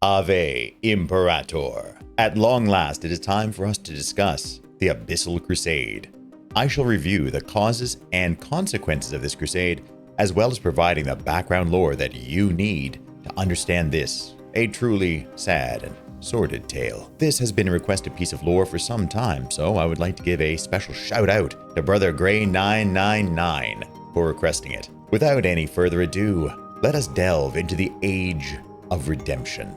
Ave Imperator. At long last, it is time for us to discuss the Abyssal Crusade. I shall review the causes and consequences of this crusade, as well as providing the background lore that you need to understand this, a truly sad and sordid tale. This has been a requested piece of lore for some time, so I would like to give a special shout out to Brother Gray999 for requesting it. Without any further ado, let us delve into the Age of Redemption.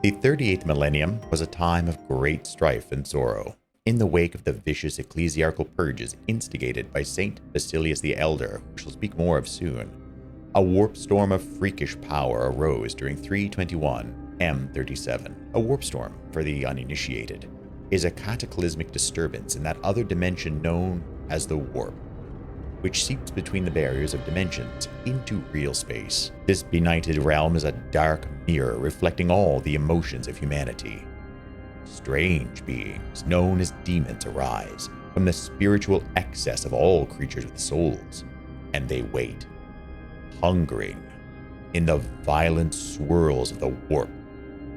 The 38th millennium was a time of great strife and sorrow. In the wake of the vicious ecclesiarchal purges instigated by Saint Basilius the Elder, who we shall speak more of soon, a warp storm of freakish power arose during 321 M37. A warp storm, for the uninitiated, is a cataclysmic disturbance in that other dimension known as the warp, which seeps between the barriers of dimensions into real space. This benighted realm is a dark mirror reflecting all the emotions of humanity. Strange beings known as demons arise from the spiritual excess of all creatures with souls, and they wait, hungering in the violent swirls of the warp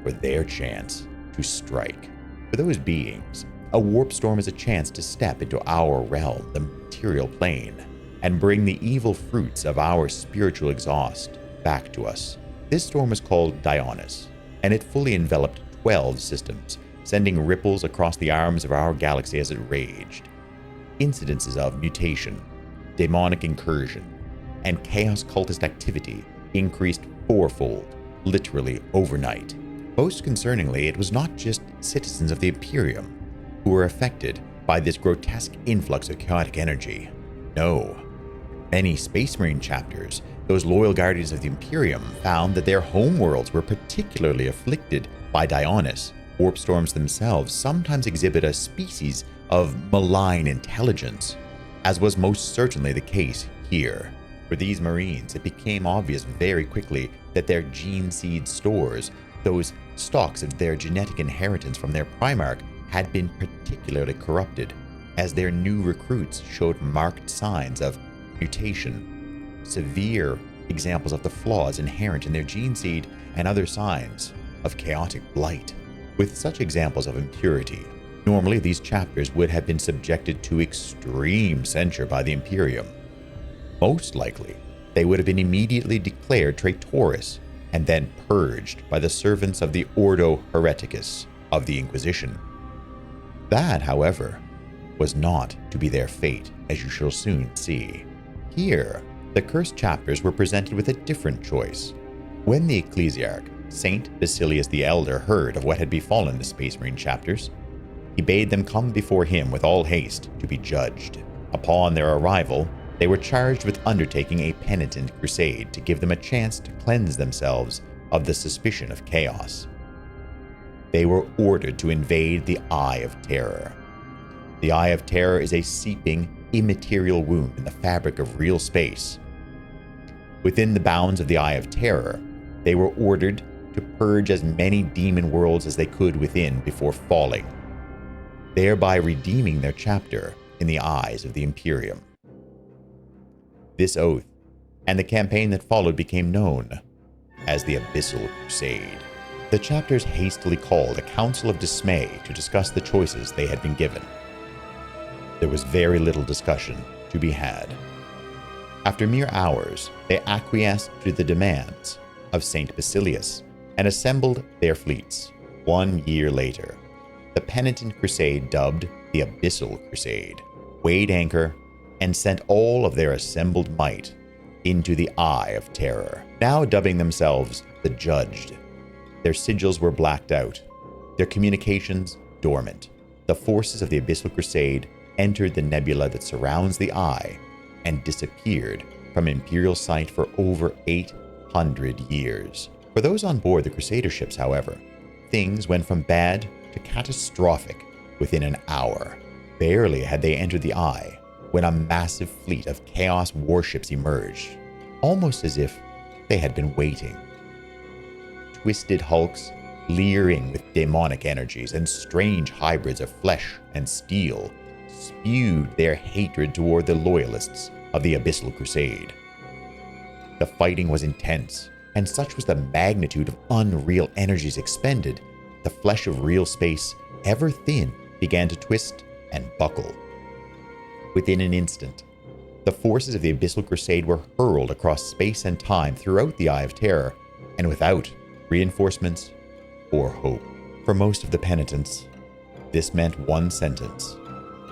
for their chance to strike. For those beings, a warp storm is a chance to step into our realm, the material plane, and bring the evil fruits of our spiritual exhaust back to us. This storm is called Dionys, and it fully enveloped 12 systems, sending ripples across the arms of our galaxy as it raged. Incidences of mutation, demonic incursion, and chaos cultist activity increased fourfold, literally overnight. Most concerningly, it was not just citizens of the Imperium who were affected by this grotesque influx of chaotic energy. No. Many Space Marine chapters, those loyal guardians of the Imperium, found that their homeworlds were particularly afflicted by Dionys. Warp storms themselves sometimes exhibit a species of malign intelligence, as was most certainly the case here. For these Marines, it became obvious very quickly that their gene seed stores, those stalks of their genetic inheritance from their Primarch, had been particularly corrupted, as their new recruits showed marked signs of mutation, severe examples of the flaws inherent in their gene seed, and other signs of chaotic blight. With such examples of impurity, normally these chapters would have been subjected to extreme censure by the Imperium. Most likely, they would have been immediately declared traitorous and then purged by the servants of the Ordo Hereticus of the Inquisition. That, however, was not to be their fate, as you shall soon see. Here, the cursed chapters were presented with a different choice. When the Ecclesiarch, Saint Basilius the Elder, heard of what had befallen the Space Marine chapters, he bade them come before him with all haste to be judged. Upon their arrival, they were charged with undertaking a penitent crusade to give them a chance to cleanse themselves of the suspicion of chaos. They were ordered to invade the Eye of Terror. The Eye of Terror is a seeping, immaterial wound in the fabric of real space. Within the bounds of the Eye of Terror, they were ordered to purge as many demon worlds as they could within before falling, thereby redeeming their chapter in the eyes of the Imperium. This oath and the campaign that followed became known as the Abyssal Crusade. The chapters hastily called a council of dismay to discuss the choices they had been given. There was very little discussion to be had. After mere hours, they acquiesced to the demands of Saint Basilius and assembled their fleets. 1 year later, the penitent crusade, dubbed the Abyssal Crusade, weighed anchor and sent all of their assembled might into the Eye of Terror, now dubbing themselves the Judged. Their sigils were blacked out, their communications dormant. The forces of the Abyssal Crusade entered the nebula that surrounds the Eye and disappeared from Imperial sight for over 800 years. For those on board the Crusader ships, however, things went from bad to catastrophic within an hour. Barely had they entered the Eye when a massive fleet of Chaos warships emerged, almost as if they had been waiting. Twisted hulks, leering with demonic energies, and strange hybrids of flesh and steel spewed their hatred toward the loyalists of the Abyssal Crusade. The fighting was intense, and such was the magnitude of unreal energies expended, the flesh of real space, ever thin, began to twist and buckle. Within an instant, the forces of the Abyssal Crusade were hurled across space and time throughout the Eye of Terror, and without reinforcements or hope. For most of the penitents, this meant one sentence: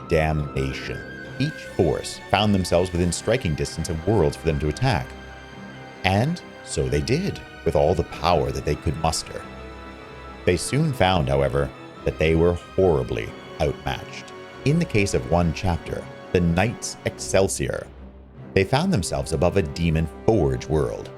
damnation. Each force found themselves within striking distance of worlds for them to attack. And so they did, with all the power that they could muster. They soon found, however, that they were horribly outmatched. In the case of one chapter, the Knights Excelsior, they found themselves above a demon forge world.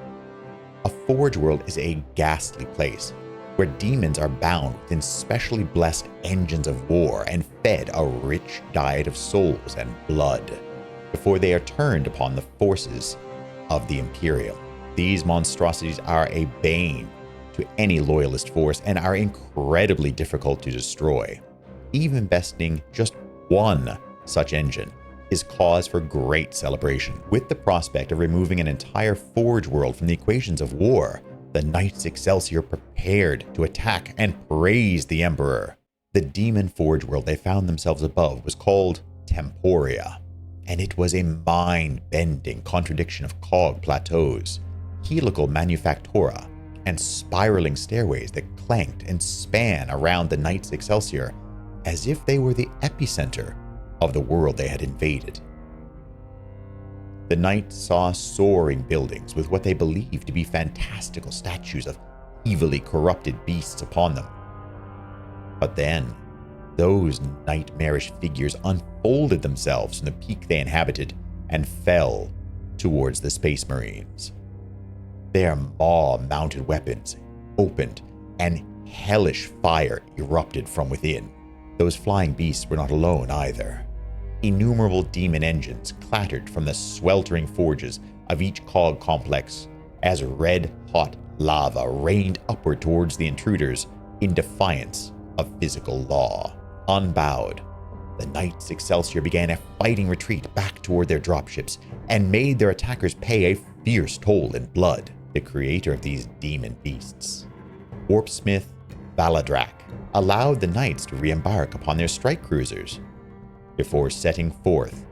A forge world is a ghastly place where demons are bound within specially blessed engines of war and fed a rich diet of souls and blood before they are turned upon the forces of the Imperium. These monstrosities are a bane to any loyalist force and are incredibly difficult to destroy. Even besting just one such engine is cause for great celebration. With the prospect of removing an entire forge world from the equations of war, the Knights Excelsior prepared to attack and praise the Emperor. The demon forge world they found themselves above was called Temporia, and it was a mind-bending contradiction of cog plateaus, helical manufactura, and spiraling stairways that clanked and span around the Knights Excelsior as if they were the epicenter of the world they had invaded. The knights saw soaring buildings with what they believed to be fantastical statues of evilly corrupted beasts upon them. But then, those nightmarish figures unfolded themselves from the peak they inhabited and fell towards the Space Marines. Their maw-mounted weapons opened, and hellish fire erupted from within. Those flying beasts were not alone either. Innumerable demon engines clattered from the sweltering forges of each cog complex as red-hot lava rained upward towards the intruders in defiance of physical law. Unbowed, the Knights Excelsior began a fighting retreat back toward their dropships and made their attackers pay a fierce toll in blood. The creator of these demon beasts, warpsmith Valadrak, allowed the knights to re-embark upon their strike cruisers before setting forth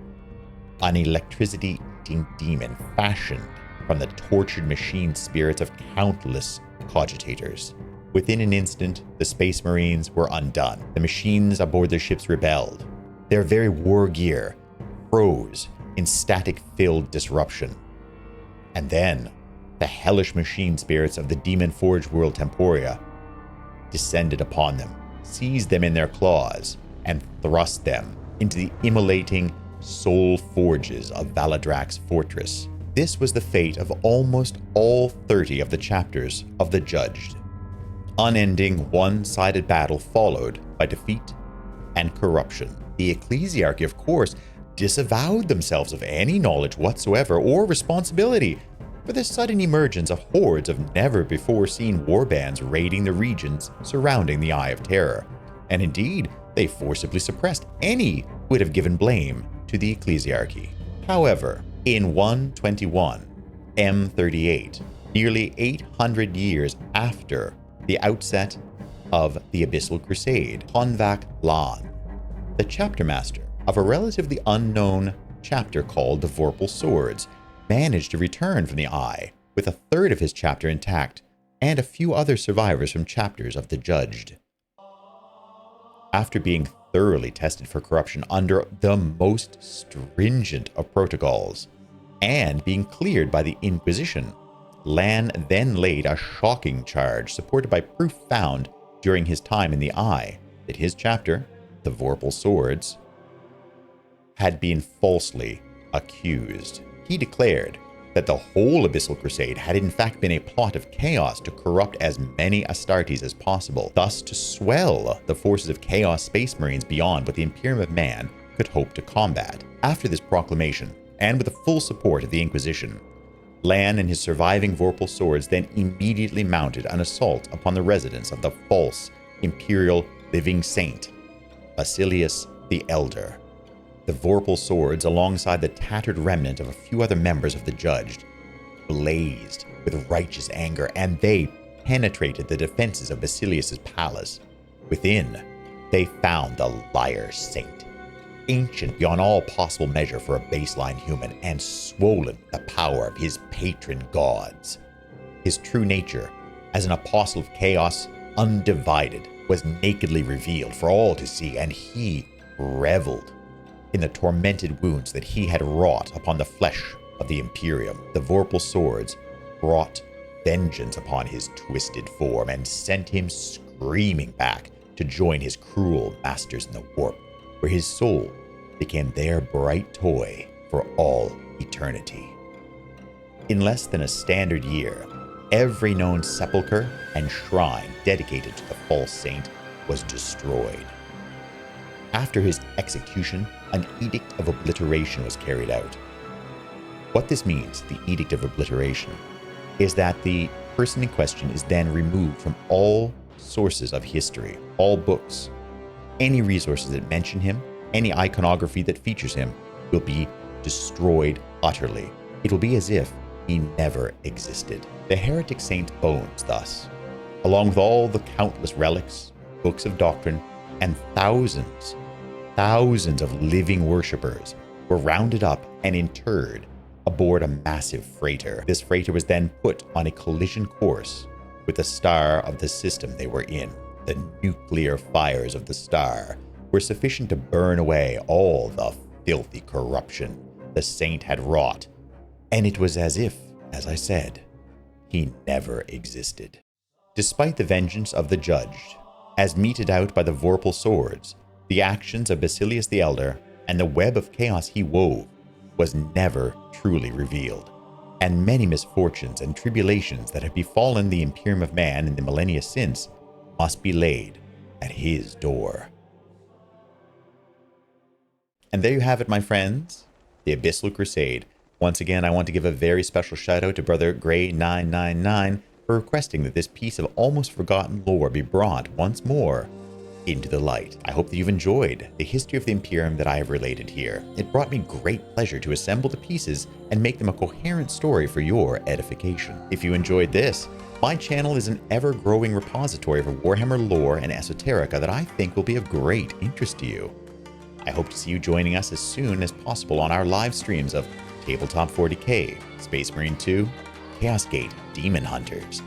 an electricity-eating demon fashioned from the tortured machine spirits of countless cogitators. Within an instant, the Space Marines were undone. The machines aboard their ships rebelled. Their very war gear froze in static-filled disruption. And then, the hellish machine spirits of the demon forge world Temporia descended upon them, seized them in their claws, and thrust them into the immolating soul forges of Valadrak's fortress. This was the fate of almost all 30 of the chapters of the Judged. Unending, one-sided battle followed by defeat and corruption. The ecclesiarchy, of course, disavowed themselves of any knowledge whatsoever or responsibility for the sudden emergence of hordes of never-before-seen warbands raiding the regions surrounding the Eye of Terror, and indeed, they forcibly suppressed any who would have given blame to the ecclesiarchy. However, in 121 M38, nearly 800 years after the outset of the Abyssal Crusade, Konvak Lan, the chapter master of a relatively unknown chapter called the Vorpal Swords, managed to return from the Eye with a third of his chapter intact and a few other survivors from chapters of the Judged. After being thoroughly tested for corruption under the most stringent of protocols and being cleared by the Inquisition, Lan then laid a shocking charge supported by proof found during his time in the Eye that his chapter, the Vorpal Swords, had been falsely accused. He declared that the whole Abyssal Crusade had in fact been a plot of chaos to corrupt as many Astartes as possible, thus to swell the forces of Chaos Space Marines beyond what the Imperium of Man could hope to combat. After this proclamation, and with the full support of the Inquisition, Lan and his surviving Vorpal Swords then immediately mounted an assault upon the residence of the false Imperial Living Saint, Basilius the Elder. The Vorpal Swords, alongside the tattered remnant of a few other members of the Judged, blazed with righteous anger, and they penetrated the defenses of Basilius's palace. Within, they found the liar saint, ancient beyond all possible measure for a baseline human, and swollen with the power of his patron gods. His true nature, as an apostle of chaos, undivided, was nakedly revealed for all to see, and he reveled in the tormented wounds that he had wrought upon the flesh of the Imperium. The vorpal swords brought vengeance upon his twisted form and sent him screaming back to join his cruel masters in the warp, where his soul became their bright toy for all eternity. In less than a standard year, every known sepulchre and shrine dedicated to the false saint was destroyed. After his execution, an Edict of Obliteration was carried out. What this means, the Edict of Obliteration, is that the person in question is then removed from all sources of history, all books. Any resources that mention him, any iconography that features him, will be destroyed utterly. It will be as if he never existed. The heretic saint's bones, thus, along with all the countless relics, books of doctrine, and thousands of living worshippers, were rounded up and interred aboard a massive freighter. This freighter was then put on a collision course with the star of the system they were in. The nuclear fires of the star were sufficient to burn away all the filthy corruption the saint had wrought, and it was as if, as I said, he never existed. Despite the vengeance of the judged, as meted out by the vorpal swords, the actions of Basilius the Elder and the web of chaos he wove was never truly revealed, and many misfortunes and tribulations that have befallen the Imperium of Man in the millennia since must be laid at his door. And there you have it, my friends, the Abyssal Crusade. Once again, I want to give a very special shout out to Brother Gray999 for requesting that this piece of almost forgotten lore be brought once more into the light. I hope that you've enjoyed the history of the Imperium that I have related here. It brought me great pleasure to assemble the pieces and make them a coherent story for your edification. If you enjoyed this, my channel is an ever-growing repository for Warhammer lore and esoterica that I think will be of great interest to you. I hope to see you joining us as soon as possible on our live streams of Tabletop 40K, Space Marine 2, Chaos Gate Demon Hunters,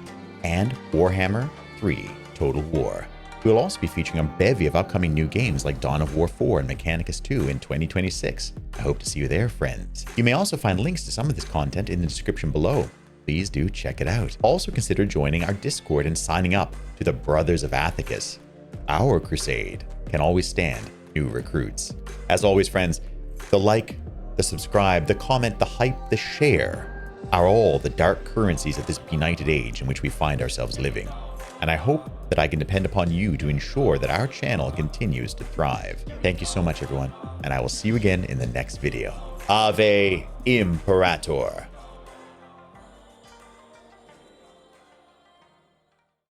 and Warhammer 3 Total War. We will also be featuring a bevy of upcoming new games like Dawn of War 4 and Mechanicus 2 in 2026. I hope to see you there, friends. You may also find links to some of this content in the description below. Please do check it out. Also consider joining our Discord and signing up to the Brothers of Athicus. Our crusade can always stand new recruits. As always, friends, the like, the subscribe, the comment, the hype, the share are all the dark currencies of this benighted age in which we find ourselves living. And I hope that I can depend upon you to ensure that our channel continues to thrive. Thank you so much, everyone, and I will see you again in the next video. Ave Imperator.